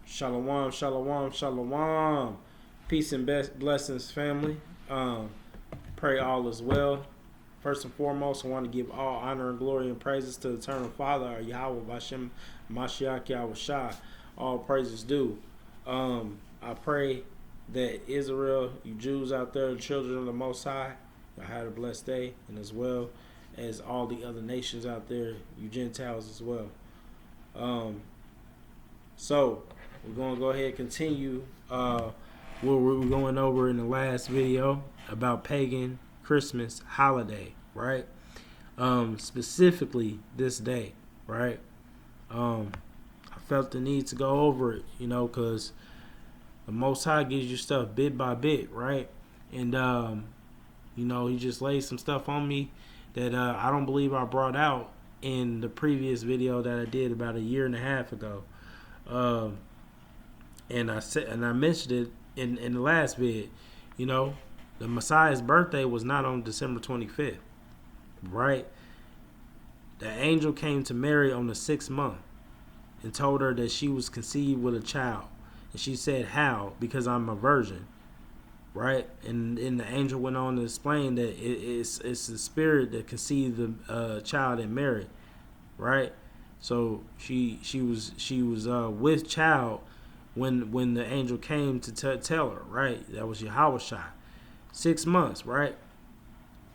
Shalom, shalom, shalom. Peace and blessings, family. Pray all is well. First and foremost, I want to give all honor and glory and praises to the Eternal Father, our Yahweh, Bashem, Mashiach, Yahweh Shai. All praises due. I pray that Israel, you Jews out there, the children of the Most High, y'all had a blessed day, and as well as all the other nations out there, you Gentiles as well. So we're gonna go ahead and continue what we were going over in the last video about pagan Christmas holiday, right? Specifically this day, right? I felt the need to go over it, because the Most High gives you stuff bit by bit, right? And he just laid some stuff on me that I don't believe I brought out in the previous video that I did about a year and a half ago. And I mentioned it in the last vid. The Messiah's birthday was not on December 25th, right? The angel came to Mary on the 6th month and told her that she was conceived with a child. And she said, "How? Because I'm a virgin." Right? And the angel went on to explain that it's the spirit that conceived the child in Mary. Right? So she was with child when the angel came to tell her, right? That was Yahweh Shai. 6 months, right?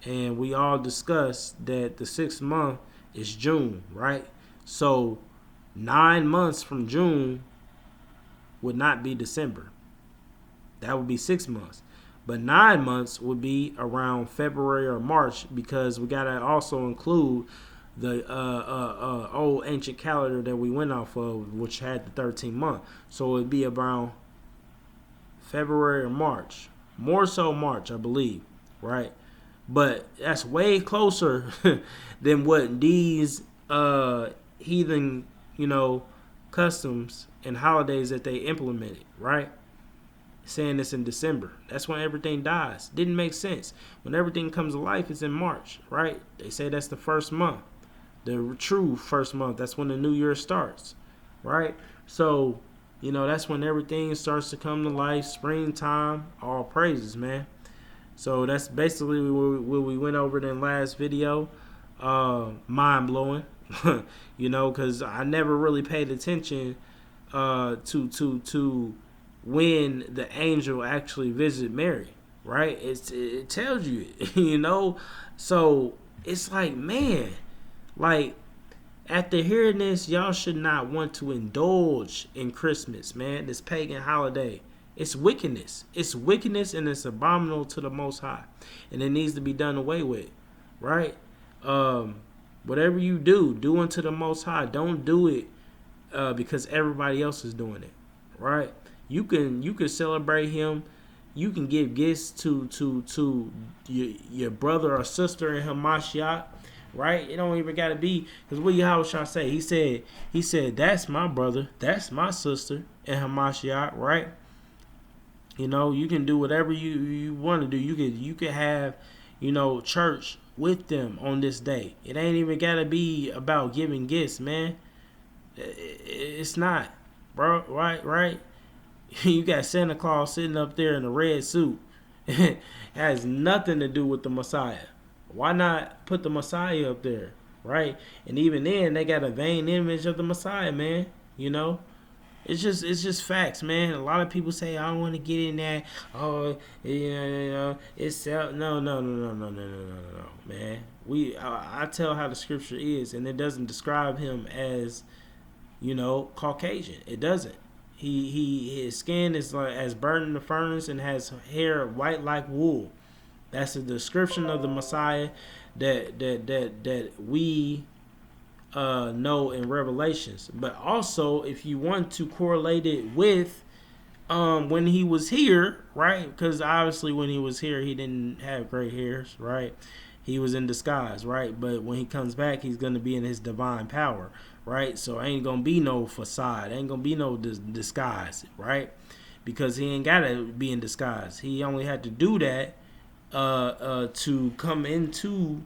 And we all discussed that the 6th month is June, right? So 9 months from June would not be December. That would be 6 months. But 9 months would be around February or March, because we got to also include the old ancient calendar that we went off of, which had the 13th month. So it'd be around February or March. More so March, I believe, right? But that's way closer than what these heathen, customs and holidays that they implemented, right? Saying this in December. That's when everything dies. Didn't make sense. When everything comes to life, it's in March, right? They say that's the first month. The true first month. That's when the new year starts, right? So, that's when everything starts to come to life. Springtime, all praises, man. So that's basically what we went over in the last video. Mind blowing, because I never really paid attention to when the angel actually visited Mary, right? It tells you, So it's like, man, like, after hearing this, y'all should not want to indulge in Christmas, man. This pagan holiday. It's wickedness. It's wickedness, and it's abominable to the Most High. And it needs to be done away with, right? Whatever you do unto the Most High. Don't do it because everybody else is doing it, right? You can celebrate him. You can give gifts to your brother or sister in Hamashiach, right? It don't even gotta be, because what Yahweh shall say? He said that's my brother, that's my sister in Hamashiach, right? You can do whatever you want to do. You could have, church with them on this day. It ain't even gotta be about giving gifts, man. It's not, bro. Right? You got Santa Claus sitting up there in a red suit. It has nothing to do with the Messiah. Why not put the Messiah up there, right? And even then, they got a vain image of the Messiah, man. It's just facts, man. A lot of people say, "I don't want to get in that." Oh, it's no, man. I tell how the scripture is, and it doesn't describe him as, Caucasian. It doesn't. His skin is like as burned in the furnace and has hair white like wool. That's a description of the Messiah that we know in Revelations. But also, if you want to correlate it with when he was here, right? Because obviously when he was here, he didn't have gray hairs, right? He was in disguise, right? But when he comes back, he's going to be in his divine power, right? So ain't going to be no facade. Ain't going to be no disguise, right? Because he ain't got to be in disguise. He only had to do that to come into,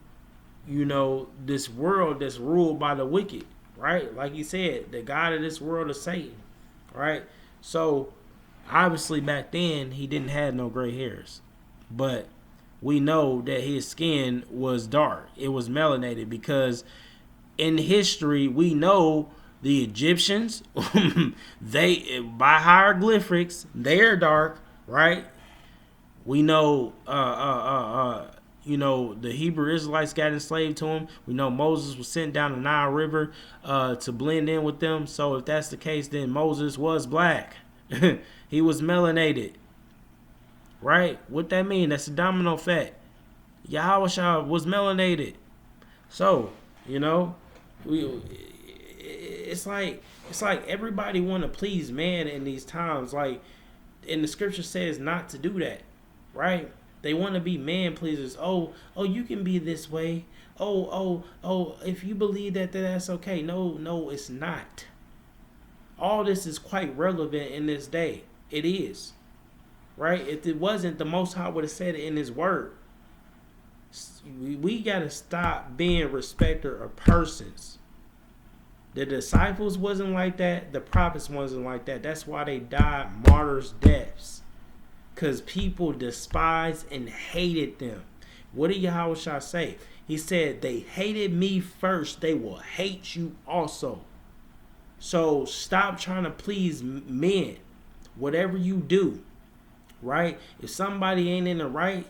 this world that's ruled by the wicked, right? Like he said, the God of this world is Satan, right? So obviously back then he didn't have no gray hairs, but we know that his skin was dark. It was melanated because in history we know the Egyptians, they by hieroglyphics they're dark, right? We know, the Hebrew Israelites got enslaved to him. We know Moses was sent down the Nile River to blend in with them. So if that's the case, then Moses was black. He was melanated, right? What that mean? That's a domino effect. Yahweh was melanated. So, we it's like everybody want to please man in these times. Like, and the scripture says not to do that, right? They want to be man pleasers. Oh, you can be this way. Oh, if you believe that, then that's okay. No, it's not. All this is quite relevant in this day. It is, right? If it wasn't, the Most High would have said it in His Word. We got to stop being respecter of persons. The disciples wasn't like that. The prophets wasn't like that. That's why they died martyrs' deaths. Because people despised and hated them. What did Yahweh say? He said, they hated me first. They will hate you also. So stop trying to please men. Whatever you do, right? If somebody ain't in the right,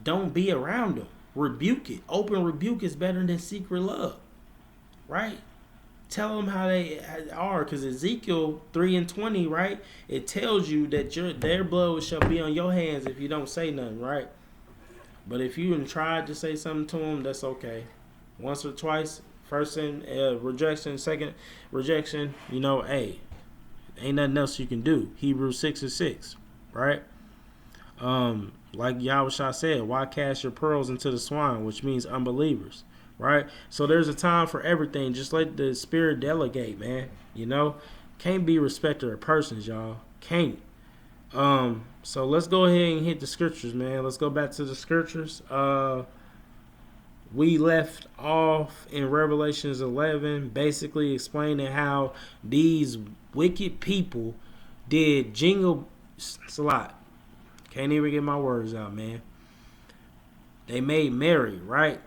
don't be around them. Rebuke it. Open rebuke is better than secret love, right? Tell them how they are, because Ezekiel 3:20, right? It tells you that their blood shall be on your hands if you don't say nothing, right? But if you even tried to say something to them, that's okay. Once or twice, first in rejection, second rejection, hey, ain't nothing else you can do. Hebrews 6:6, right? Like Yahweh said, why cast your pearls into the swine, which means unbelievers, right? So there's a time for everything. Just let the Spirit delegate, man. Can't be respecter of persons, y'all. Can't. So let's go ahead and hit the scriptures, man. Let's go back to the scriptures. We left off in Revelations 11, basically explaining how these wicked people did jingle. It's a lot. Can't even get my words out, man. They made merry, right?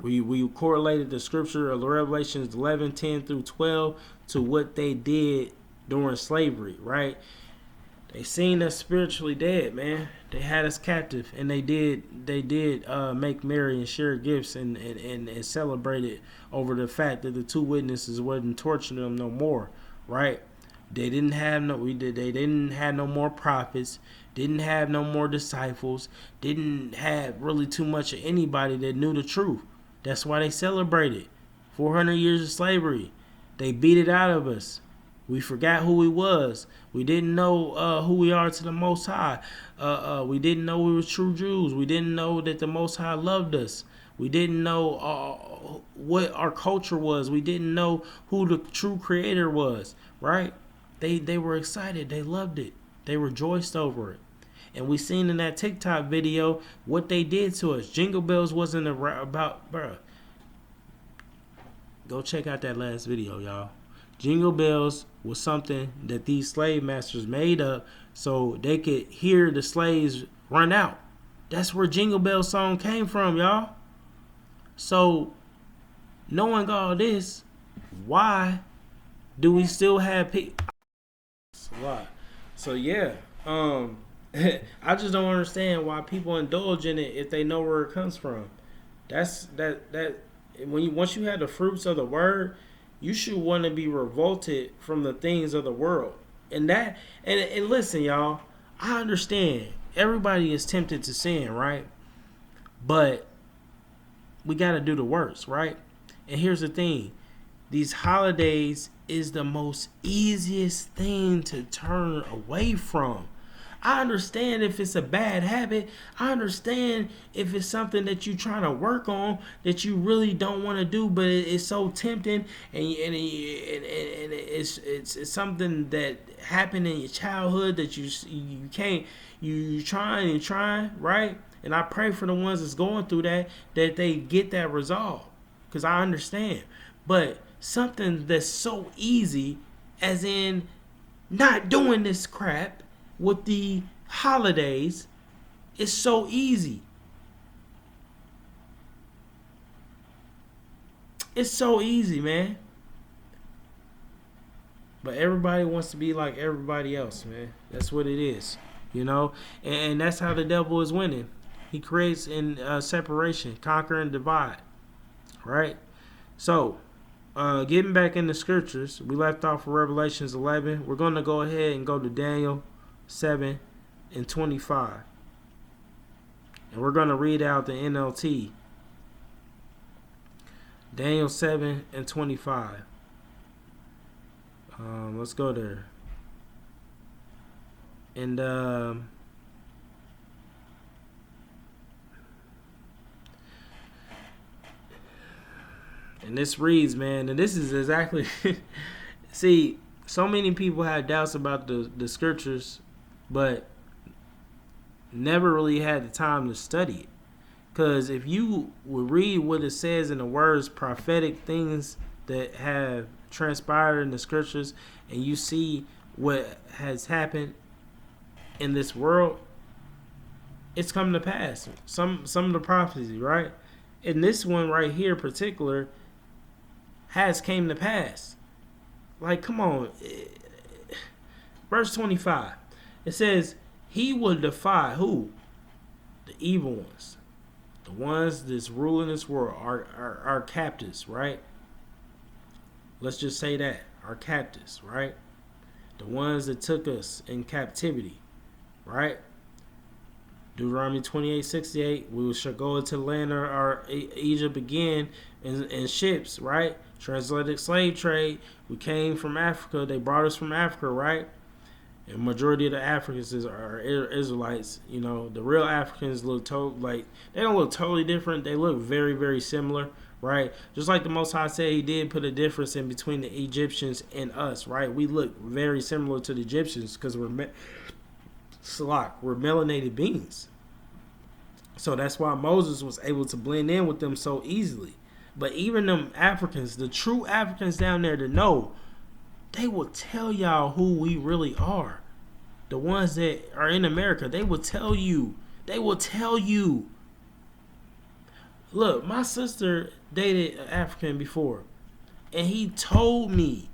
We correlated the scripture of Revelations 11:10 through 12 to what they did during slavery, right? They seen us spiritually dead, man. They had us captive, and they did make merry and share gifts and celebrated over the fact that the two witnesses wasn't torturing them no more, right? They didn't have no more prophets, didn't have no more disciples, didn't have really too much of anybody that knew the truth. That's why they celebrated 400 years of slavery. They beat it out of us. We forgot who we was. We didn't know who we are to the Most High. We didn't know we were true Jews. We didn't know that the Most High loved us. We didn't know what our culture was. We didn't know who the true Creator was, right? They were excited. They loved it. They rejoiced over it. And we seen in that TikTok video what they did to us. Jingle Bells wasn't about, bruh. Go check out that last video, y'all. Jingle Bells was something that these slave masters made up so they could hear the slaves run out. That's where Jingle Bell song came from, y'all. So, knowing all this, why do we still have people? It's a lot. So yeah, I just don't understand why people indulge in it if they know where it comes from. That's that once you have the fruits of the word, you should want to be revolted from the things of the world. And listen, y'all, I understand everybody is tempted to sin, right? But we got to do the works, right? And here's the thing. These holidays is the most easiest thing to turn away from. I understand if it's a bad habit. I understand if it's something that you're trying to work on that you really don't want to do, but it's so tempting, and it's something that happened in your childhood that you can't. You trying, right? And I pray for the ones that's going through that they get that resolved, because I understand. But something that's so easy, as in not doing this crap with the holidays. It's so easy. It's so easy, man. But everybody wants to be like everybody else, man. That's what it is, you know. And that's how the devil is winning. He creates in separation, conquer and divide, right? So, getting back in the scriptures, we left off of Revelations 11. We're going to go ahead and go to Daniel 7 and 25. And we're going to read out the NLT. Daniel 7 and 25. Let's go there. And this reads, man, and this is exactly see, so many people have doubts about the scriptures, but never really had the time to study it. Because if you would read what it says in the words, prophetic things that have transpired in the scriptures, and you see what has happened in this world, it's come to pass. Some of the prophecy, right? And this one right here, particular, has came to pass. Like, come on. Verse 25. It says, he will defy who? The evil ones. The ones that's ruling this world. Our captives, right? Let's just say that. Our captives, right? The ones that took us in captivity, right? Deuteronomy 28:68. We shall go into the land of our Egypt again in ships, right? Transatlantic slave trade. We came from Africa. They brought us from Africa, right? And majority of the Africans are Israelites. You know, the real Africans look they don't look totally different. They look very, very similar, right? Just like the Most High said, he did put a difference in between the Egyptians and us, right? We look very similar to the Egyptians because we're melanated beings. So that's why Moses was able to blend in with them so easily. But even them Africans, the true Africans down there to know, they will tell y'all who we really are. The ones that are in America, they will tell you. They will tell you. Look, my sister dated an African before, and he told me,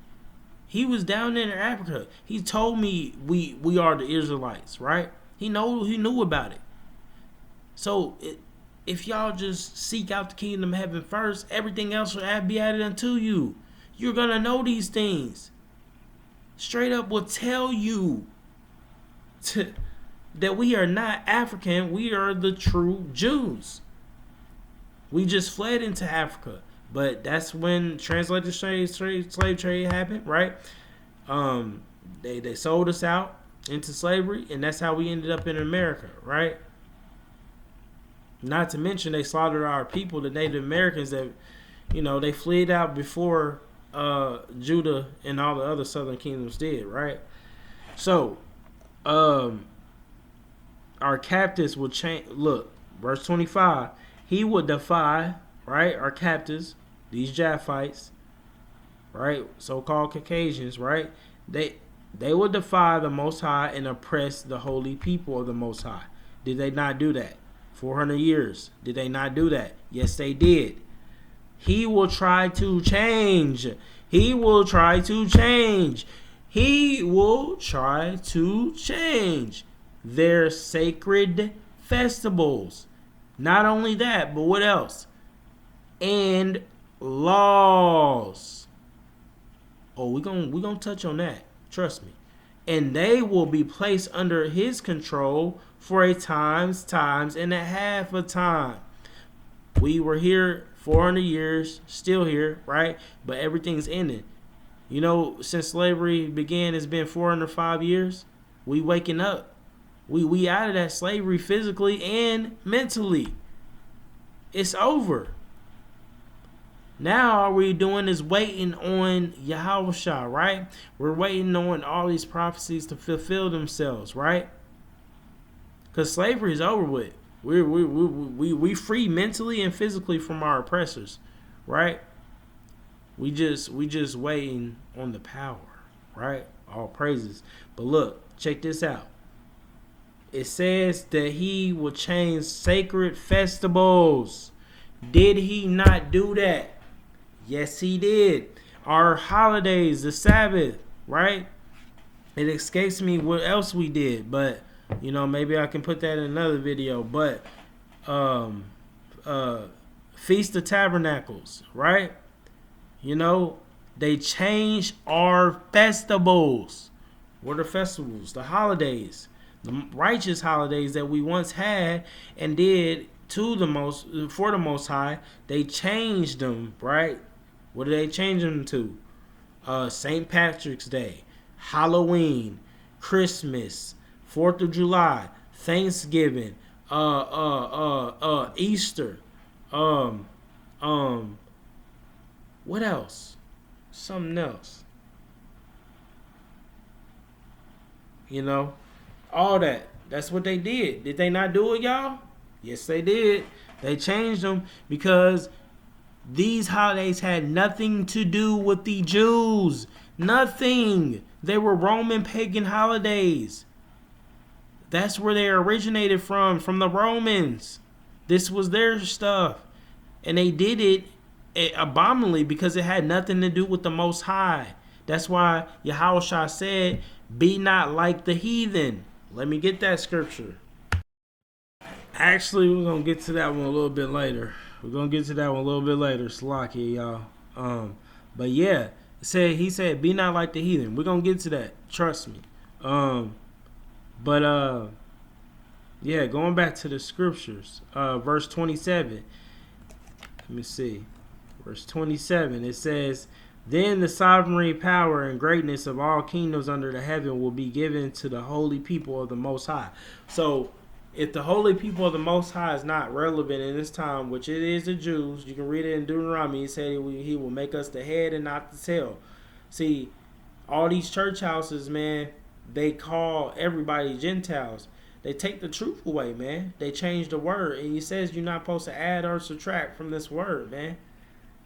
he was down there in Africa. He told me we are the Israelites, right? He knew about it. So if y'all just seek out the kingdom of heaven first, everything else will be added unto you. You're gonna know these things. Straight up will tell you that we are not African. We are the true Jews. We just fled into Africa. But that's when transatlantic slave trade happened, right? They sold us out into slavery, and that's how we ended up in America, right? Not to mention they slaughtered our people, the Native Americans that, you know, they fled out before Judah and all the other southern kingdoms did, right? So, our captives will change. Look, verse 25. He would defy, right, our captives, these Japhites, right, so-called Caucasians, right? They would defy the Most High and oppress the holy people of the Most High. Did they not do that? 400 years. Did they not do that? Yes, they did. He will try to change. He will try to change. He will try to change their sacred festivals. Not only that, but what else? And laws. Oh, we're gonna touch on that. Trust me. And they will be placed under his control for a times and a half a time. We were here 400 years, still here, right? But everything's ending. You know, since slavery began, it's been 405 years. We waking up. We out of that slavery physically and mentally. It's over. Now all we're doing is waiting on Yahushua, right? We're waiting on all these prophecies to fulfill themselves, right? Because slavery is over with. We free mentally and physically from our oppressors, right? We just waiting on the power, right? All praises. But look, check this out. It says that he will change sacred festivals. Did he not do that? Yes, he did. Our holidays, the Sabbath, right? It escapes me what else we did, but maybe I can put that in another video. But um, Feast of Tabernacles, right? They changed our festivals. What are festivals? The holidays, the righteous holidays that we once had and did for the Most High. They changed them, right? What did they change them to? St. Patrick's Day, Halloween, Christmas, 4th of July, Thanksgiving, Easter, what else? Something else. All that. That's what they did. Did they not do it, y'all? Yes, they did. They changed them because these holidays had nothing to do with the Jews. Nothing. They were Roman pagan holidays. That's where they originated from the Romans. This was their stuff. And they did it abominably because it had nothing to do with the Most High. That's why Yahushua said, be not like the heathen. Let me get that scripture. Actually, we're going to get to that one a little bit later. Slacky, y'all. But yeah, he said, be not like the heathen. We're going to get to that. Trust me. Yeah, going back to the scriptures, verse 27. Let me see. Verse 27, it says, then the sovereign power and greatness of all kingdoms under the heaven will be given to the holy people of the Most High. So, if the holy people of the Most High is not relevant in this time, which it is the Jews, you can read it in Deuteronomy. It said he will make us the head and not the tail. See, all these church houses, man, they call everybody Gentiles. They take the truth away, man. They change the word. And he says you're not supposed to add or subtract from this word, man.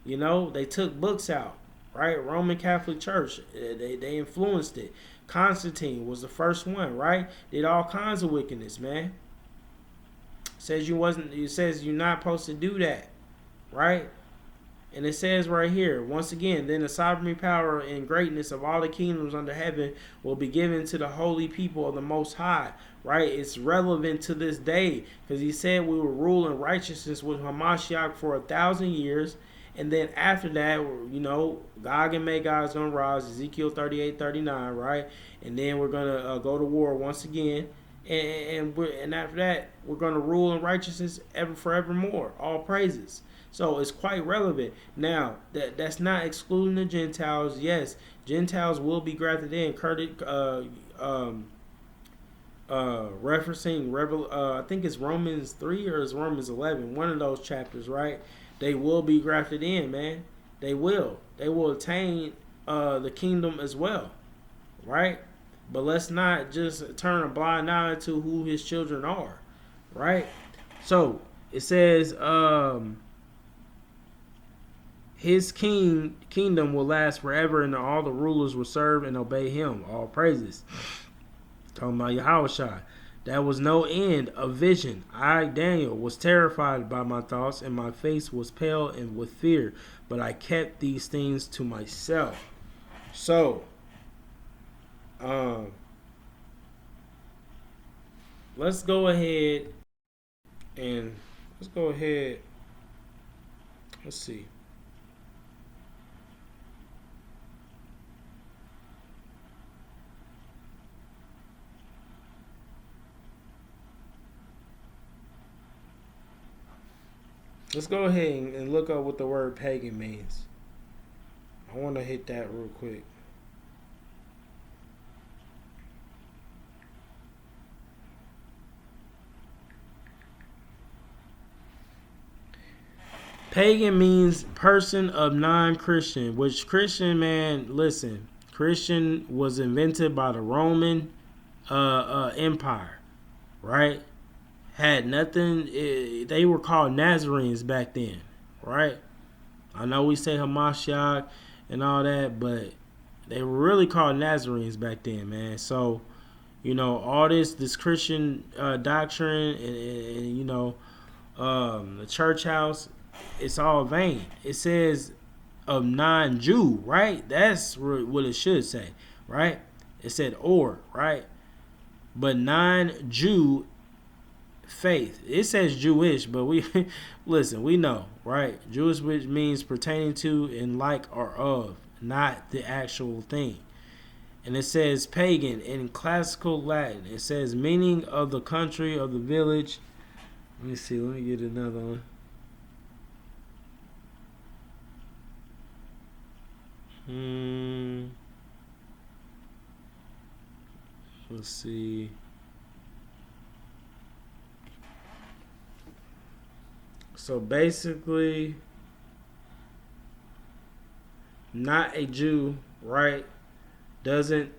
They took books out, right? Roman Catholic Church, they influenced it. Constantine was the first one, right? Did all kinds of wickedness, man. It says you're not supposed to do that, right? And it says right here, once again, then the sovereign power and greatness of all the kingdoms under heaven will be given to the holy people of the Most High, right? It's relevant to this day because he said we will rule in righteousness with Hamashiach for 1,000 years. And then after that, Gog and Magog is going to rise, Ezekiel 38:39, right? And then we're going to go to war once again. And after that, we're going to rule in righteousness forevermore. All praises. So it's quite relevant. Now, that's not excluding the Gentiles. Yes, Gentiles will be grafted in. Referencing I think it's Romans 3 or it's Romans 11, one of those chapters, right? They will be grafted in, man. They will attain the kingdom as well, right? But let's not just turn a blind eye to who his children are, right? So it says his kingdom will last forever, and all the rulers will serve and obey him. All praises. Talking about Yahushua. There was no end of vision. I, Daniel, was terrified by my thoughts, and my face was pale and with fear. But I kept these things to myself. So, let's go ahead. Let's see. Let's go ahead and look up what the word pagan means. I want to hit that real quick. Pagan means person of non-Christian, which Christian, man, listen, Christian was invented by the Roman Empire, right? Had nothing, they were called Nazarenes back then, right? I know we say Hamashiach and all that, but They were really called Nazarenes back then, man. So, all this Christian doctrine and the church house, it's all vain. It says of non-Jew, right? That's what it should say, right? It said or, right? But non-Jew faith. It says Jewish, but we listen, we know, right? Jewish, which means pertaining to and like or of, not the actual thing. And it says pagan in classical Latin. It says meaning of the country, of the village. Let me see, let me get another one. Let's see. So basically, not a Jew, right, doesn't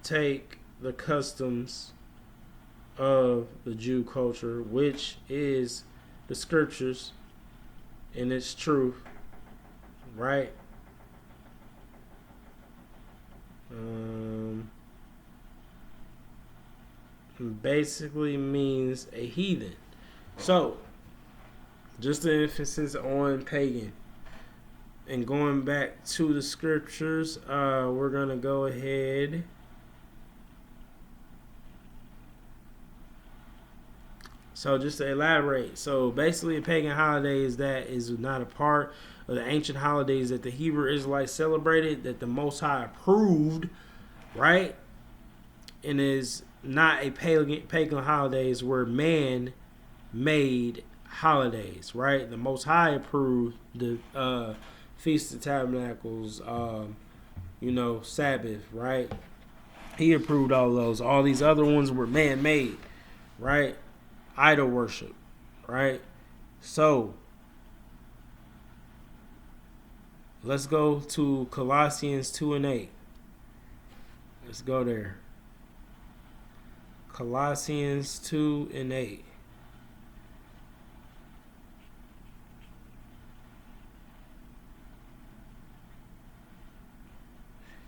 take the customs of the Jew culture, which is the scriptures and its truth, right? Basically means a heathen. So, just the emphasis on pagan. And going back to the scriptures, we're going to go ahead. So just to elaborate. So basically a pagan holiday is that is not a part of the ancient holidays that the Hebrew Israelites celebrated, that the Most High approved, right? And is not a pagan holidays were man-made holidays, right? The Most High approved the Feast of Tabernacles, Sabbath, right? He approved all of those. All these other ones were man-made, right? Idol worship, right? So, let's go to Colossians 2 and 8. Let's go there. Colossians 2 and 8.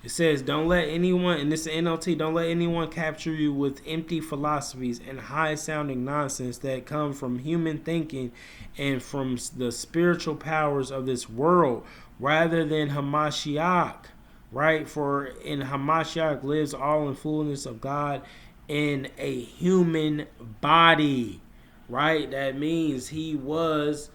It says, don't let anyone, and this is NLT, don't let anyone capture you with empty philosophies and high-sounding nonsense that come from human thinking and from the spiritual powers of this world, rather than Hamashiach, right? For in Hamashiach lives all in fullness of God in a human body, right? That means he was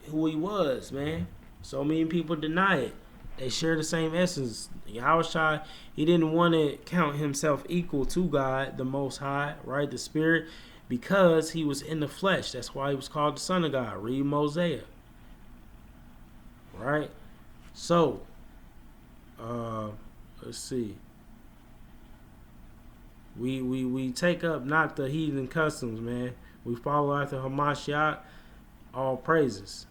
who he was, man. So many people deny it. They share the same essence. Yahushua, he didn't want to count himself equal to God, the Most High, right? The Spirit, because he was in the flesh. That's why he was called the Son of God. Read Mosaic. Right? So, let's see. We take up not the heathen customs, man. We follow after Hamashiach. All praises.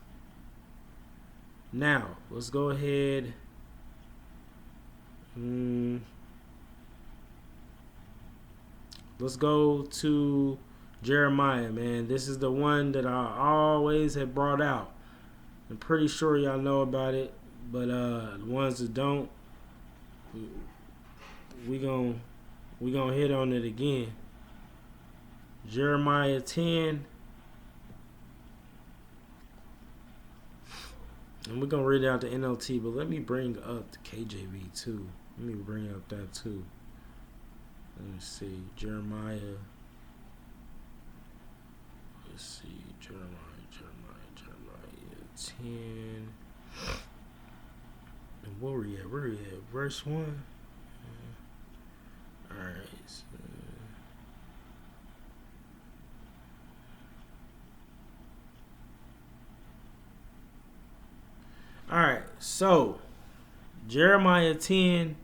Now, let's go ahead. Let's go to Jeremiah, man. This is the one that I always have brought out. I'm pretty sure y'all know about it, but the ones that don't, we gonna hit on it again. Jeremiah 10. And we're going to read out the NLT, but let me bring up the KJV too. Let me bring up that too. Let me see. Jeremiah. Let's see. Jeremiah 10. And where we at? Where we at? Verse 1? Alright. Alright, so Jeremiah 10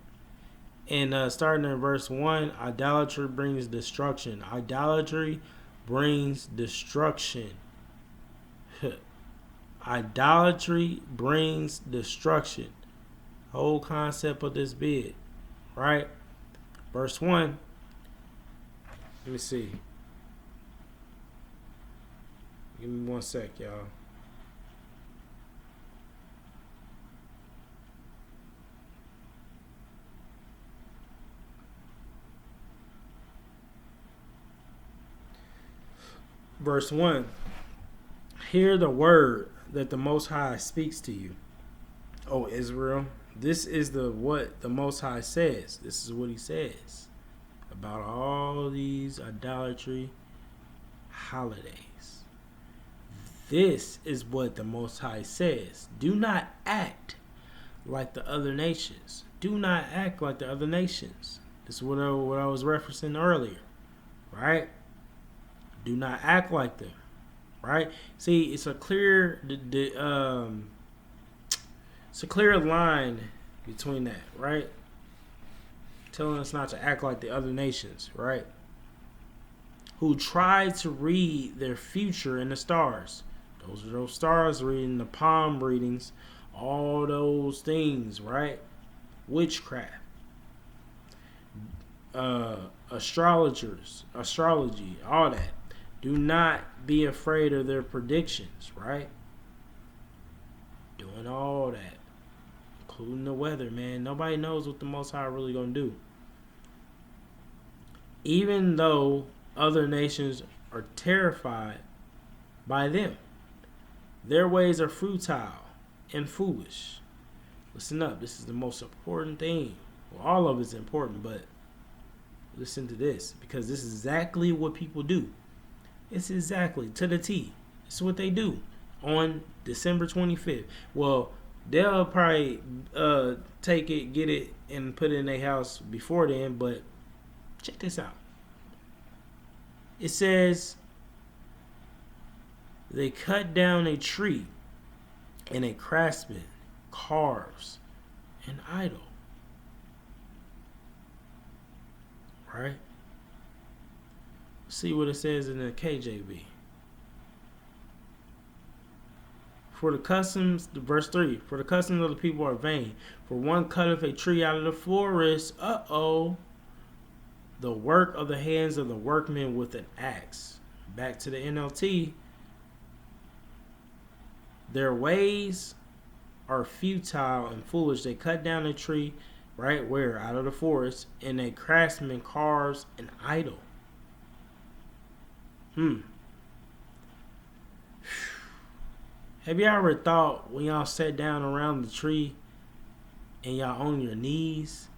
and starting in verse 1, idolatry brings destruction. Idolatry brings destruction. Idolatry brings destruction. Whole concept of this bid, right? Verse 1. Let me see. Give me 1 sec, y'all. Verse 1. Hear the word that the Most High speaks to you, O Israel. This is what the Most High says. This is what he says about all these idolatry holidays. This is what the Most High says. Do not act like the other nations. Do not act like the other nations. This is what I was referencing earlier, right? Do not act like them, right? See, it's a clear line between that, right? Telling us not to act like the other nations, right? Who try to read their future in the stars. Those are those stars reading, the palm readings, all those things, right? Witchcraft, astrologers, astrology, all that. Do not be afraid of their predictions, right? Doing all that, including the weather, man. Nobody knows what the Most High really gonna do. Even though other nations are terrified by them, their ways are futile and foolish. Listen up, this is the most important thing. Well, all of it's important, but listen to this, because this is exactly what people do. It's exactly to the T. It's what they do on December 25th. Well, they'll probably take it, get it, and put it in their house before then, but check this out. It says they cut down a tree and a craftsman carves an idol. Right? See what it says in the KJV. For the customs, verse 3, for the customs of the people are vain. For one cutteth a tree out of the forest. The work of the hands of the workmen with an axe. Back to the NLT. Their ways are futile and foolish. They cut down a tree, right where? Out of the forest. And a craftsman carves an idol. Have you ever thought when y'all sat down around the tree and y'all on your knees,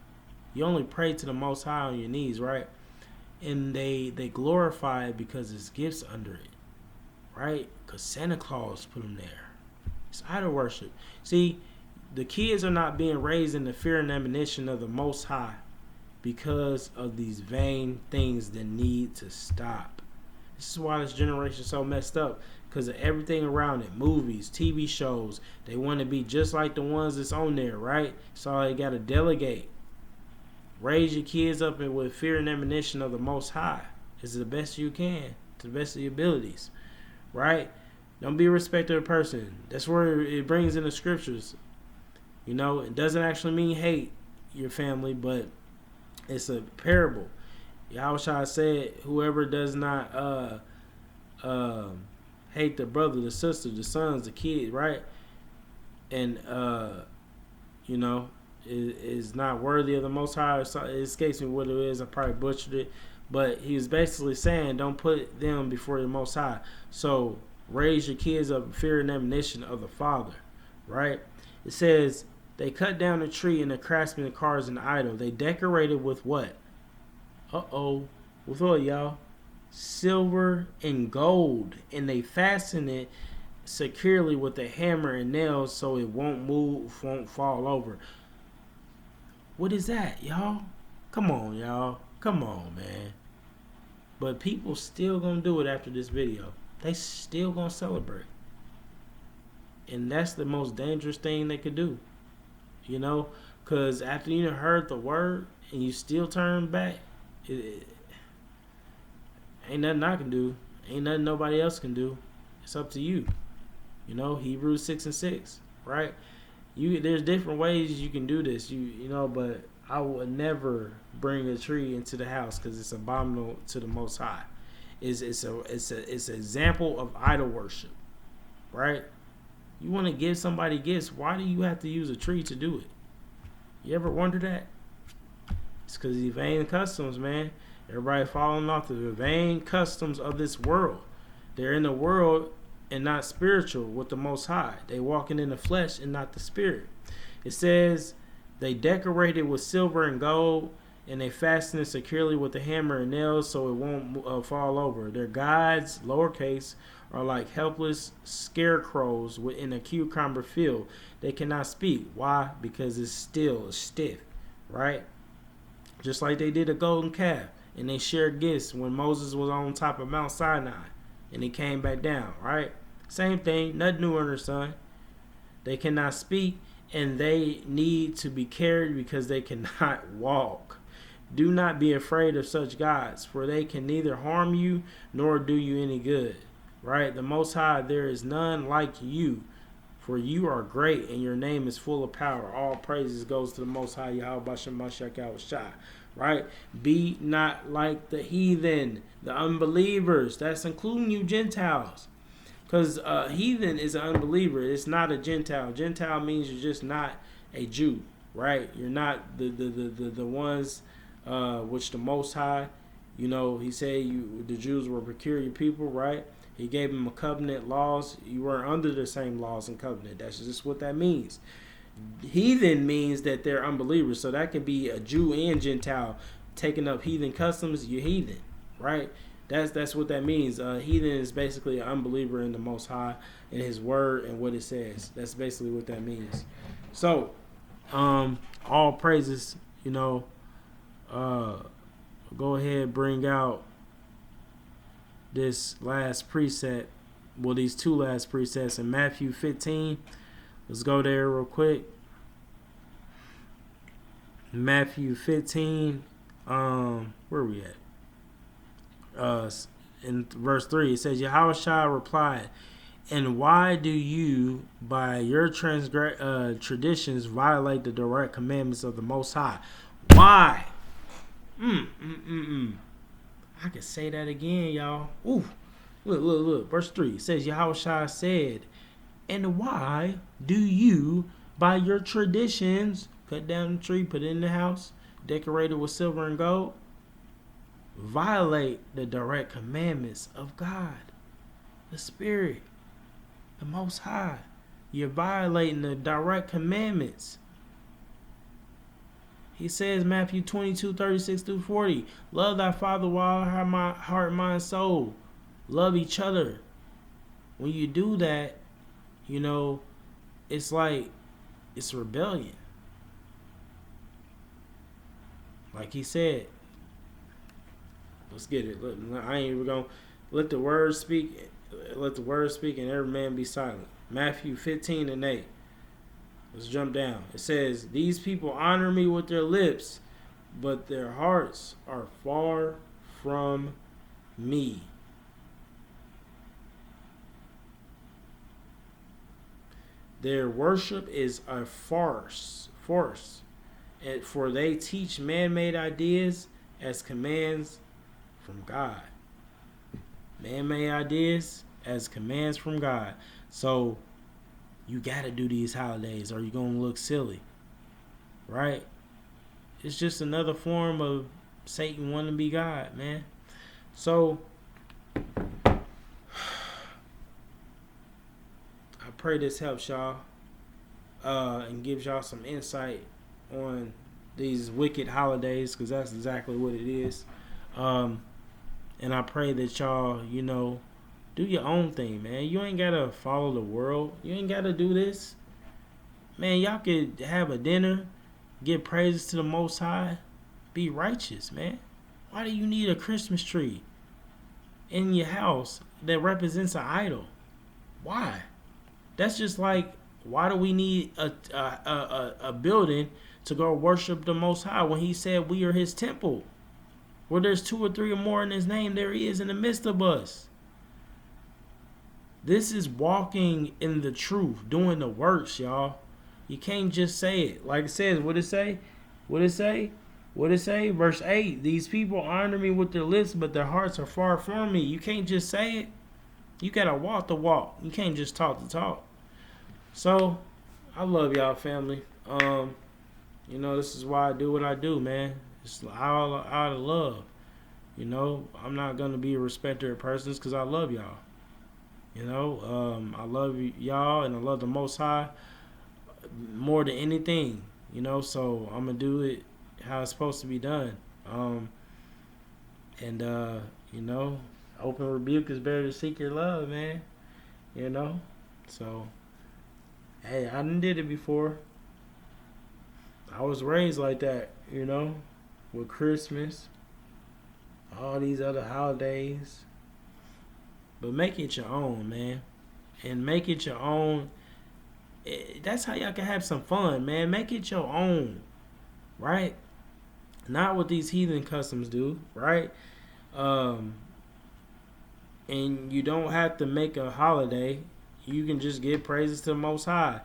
you only pray to the Most High on your knees, right? And they glorify it because there's gifts under it, right? Because Santa Claus put them there. It's idol worship. See, the kids are not being raised in the fear and admonition of the Most High because of these vain things that need to stop. This is why this generation is so messed up, because of everything around it. Movies, TV shows. They want to be just like the ones that's on there, right? So they got to delegate. Raise your kids up with fear and admonition of the Most High. It's the best you can, to the best of your abilities, right? Don't be a respecter of person. That's where it brings in the scriptures. You know, it doesn't actually mean hate your family, but it's a parable. Yahushua said, whoever does not hate the brother, the sister, the sons, the kids, right? And, you know, is not worthy of the Most High. It escapes me what it is. I probably butchered it. But he was basically saying, don't put them before the Most High. So raise your kids up in fear and admonition of the Father, right? It says, they cut down a tree and the craftsman carves an idol. They decorated with what? With what, y'all? Silver and gold. And they fasten it securely with a hammer and nails so it won't move, won't fall over. What is that, y'all? Come on, y'all. Come on, man. But people still gonna do it after this video. They still gonna celebrate. And that's the most dangerous thing they could do. You know? Because after you heard the word and you still turn back, ain't nothing I can do. Ain't nothing nobody else can do. It's up to you. You know, Hebrews 6:6, right? There's different ways you can do this. You know, but I would never bring a tree into the house because it's abominable to the Most High. It's an example of idol worship, right? You want to give somebody gifts. Why do you have to use a tree to do it? You ever wonder that? It's because of the vain customs, man. Everybody falling off the vain customs of this world. They're in the world and not spiritual with the Most High. They walking in the flesh and not the spirit. It says they decorated with silver and gold, and they fasten it securely with a hammer and nails so it won't fall over. Their gods, lowercase, are like helpless scarecrows in a cucumber field. They cannot speak. Why? Because it's still, it's stiff, right? Just like they did a golden calf, and they shared gifts when Moses was on top of Mount Sinai, and he came back down, right? Same thing, nothing new under the sun. They cannot speak, and they need to be carried because they cannot walk. Do not be afraid of such gods, for they can neither harm you nor do you any good. Right? The Most High, there is none like you, for you are great, and your name is full of power. All praises goes to the Most High, Yahweh Bashem Mashiach Yahushua. Right? Be not like the heathen, the unbelievers. That's including you Gentiles. Because heathen is an unbeliever. It's not a Gentile. Gentile means you're just not a Jew. Right? You're not the ones which the Most High, he said the Jews were peculiar people, right? He gave them a covenant laws. You weren't under the same laws and covenant. That's just what that means. Heathen means that they're unbelievers. So that could be a Jew and Gentile taking up heathen customs. You're heathen, right? That's what that means. Heathen is basically an unbeliever in the Most High and His Word and what it says. That's basically what that means. So, all praises, go ahead, bring out this last precept. Well, these two last precepts in Matthew 15. Let's go there real quick. Matthew 15. Where are we at? In verse 3, it says, Yahushua replied, and why do you, by your traditions, violate the direct commandments of the Most High? Why? I can say that again, y'all. Ooh, look. Verse 3 says, Yahushua said, and why do you, by your traditions, cut down the tree, put it in the house, decorate it with silver and gold, violate the direct commandments of God, the Spirit, the Most High? You're violating the direct commandments. He says, Matthew 22:36-40, love thy father with all heart, mind, soul. Love each other. When you do that, it's like, it's rebellion. Like he said, let's get it. I ain't even going to let the word speak. Let the word speak and every man be silent. Matthew 15:8. Let's jump down. It says, these people honor me with their lips, but their hearts are far from me. Their worship is a farce. And for they teach man-made ideas as commands from God. Man-made ideas as commands from God. So you got to do these holidays or you're going to look silly. Right? It's just another form of Satan wanting to be God, man. So I pray this helps y'all and gives y'all some insight on these wicked holidays, because that's exactly what it is. And I pray that y'all, do your own thing, man. You ain't got to follow the world. You ain't got to do this. Man, y'all could have a dinner, give praises to the Most High, be righteous, man. Why do you need a Christmas tree in your house that represents an idol? Why? That's just like, why do we need a building to go worship the Most High when He said we are His temple? Where there's 2 or 3 or more in His name, there He is in the midst of us. This is walking in the truth, doing the works, y'all. You can't just say it. Like it says, what it say? Verse 8, these people honor me with their lips, but their hearts are far from me. You can't just say it. You got to walk the walk. You can't just talk the talk. So, I love y'all, family. This is why I do what I do, man. It's out of love. I'm not going to be a respecter of persons because I love y'all. You know, I love y'all, and I love the Most High more than anything. You know, so I'm gonna do it how it's supposed to be done. Um, and you know, open rebuke is better than secret love, man. You know, so hey, I done did it before. I was raised like that. You know, with Christmas, all these other holidays, but make it your own, man, and make it your own. That's how y'all can have some fun, man. Make it your own, right? Not what these heathen customs do, right? Um, and you don't have to make a holiday. You can just give praises to the Most High.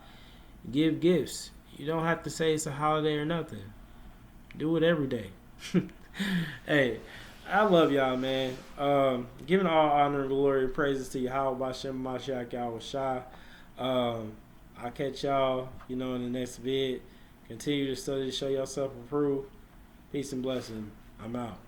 Give gifts. You don't have to say it's a holiday or nothing. Do it every day. Hey, I love y'all, man. Giving all honor, glory, and praises to Yahweh Bashem Mashiach Yahweh Shai. I'll catch y'all, you know, in the next vid. Continue to study to show yourself approved. Peace and blessing. I'm out.